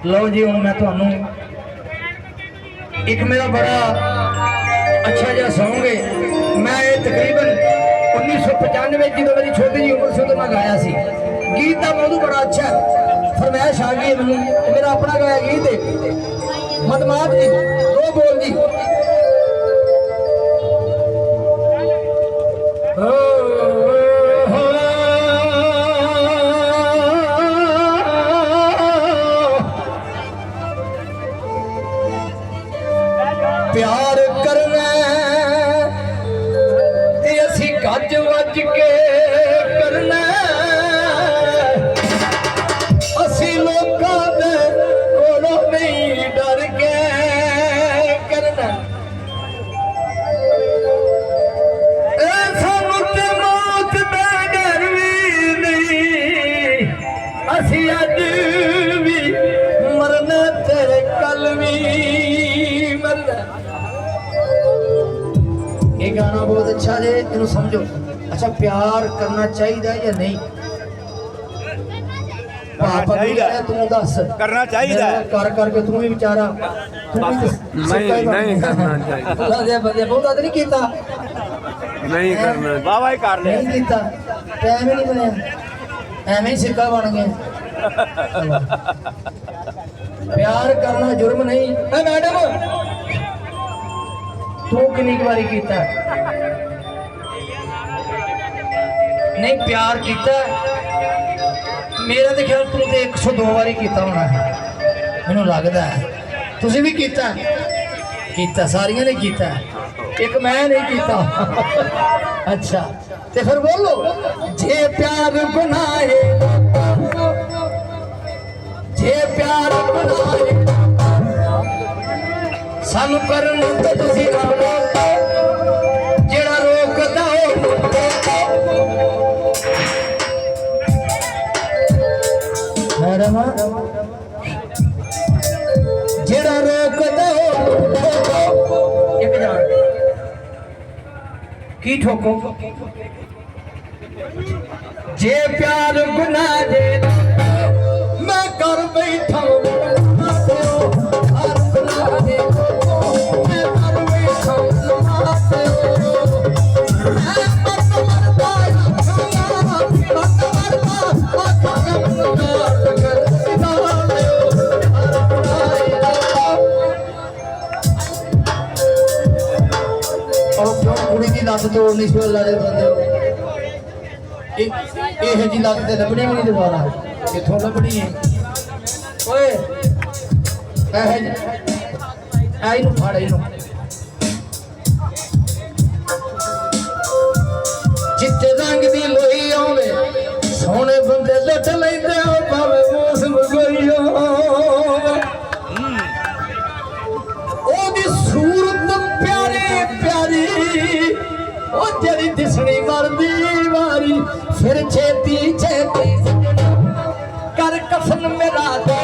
लो जी हूँ मैं तुहानू एक मेरा बड़ा अच्छा जहा सॉन्ग है। मैं ये तकरीबन 1995 जो मेरी छोटी जी उम्र से तो मैं गाया सी। गीत का मौजू बड़ा अच्छा है, फरमाइश आ गई है मैनू, मेरा अपना गाया गीत है। मदमात जी दो बोल जी प्यार करना ते असी गज वज के करना, असी लोकां दे कोलों नहीं डर के करना। सानू ते मौत दा डर भी नहीं, असी अज भी मरना तेरे कल भी मरना। ये गाना बहुत अच्छा है, इन्हें समझो। अच्छा प्यार करना चाहिए या नहीं? तू दस करना चाहिए कर करके तू भी बेचारा नहीं करना चाहिए बहुत नहीं किया नहीं करना बाबा ही कर ले नहीं किया टाइम ही नहीं बनया एवं ही सिक्का बन गया। प्यार करना जुर्म नहीं है मैडम। तू कितनी बारी किया नहीं प्यार किया? मेरा तो ख्याल तू तो 102 बारी किया होना है, मैनू लगता है। तुसी भी किया सारिया ने किया, एक मैं नहीं किया। अच्छा तो फिर बोलो जे प्यार गुनाहे, जे प्यार गुनाहे सानू करन ते तुसी राणो जेड़ा रोकदा हो मैडम जेड़ा रोकदा हो एक जान की ठोको। जे प्यार गुनाह दे मैं कर बैठा लत तोड़नी सी बंदे जी लत तो लभनी भी नहीं दोबारा कितों लभनी है। फड़ चिट्टे रंग दी लोई आवे सोने बंदे लुट लेंदे भावे मौसम कोई ओदी सूरत प्यारी प्यारी ओ जड़ी दिसनी मरदी वारी फिर छेती छेती कर कफन मेरा दे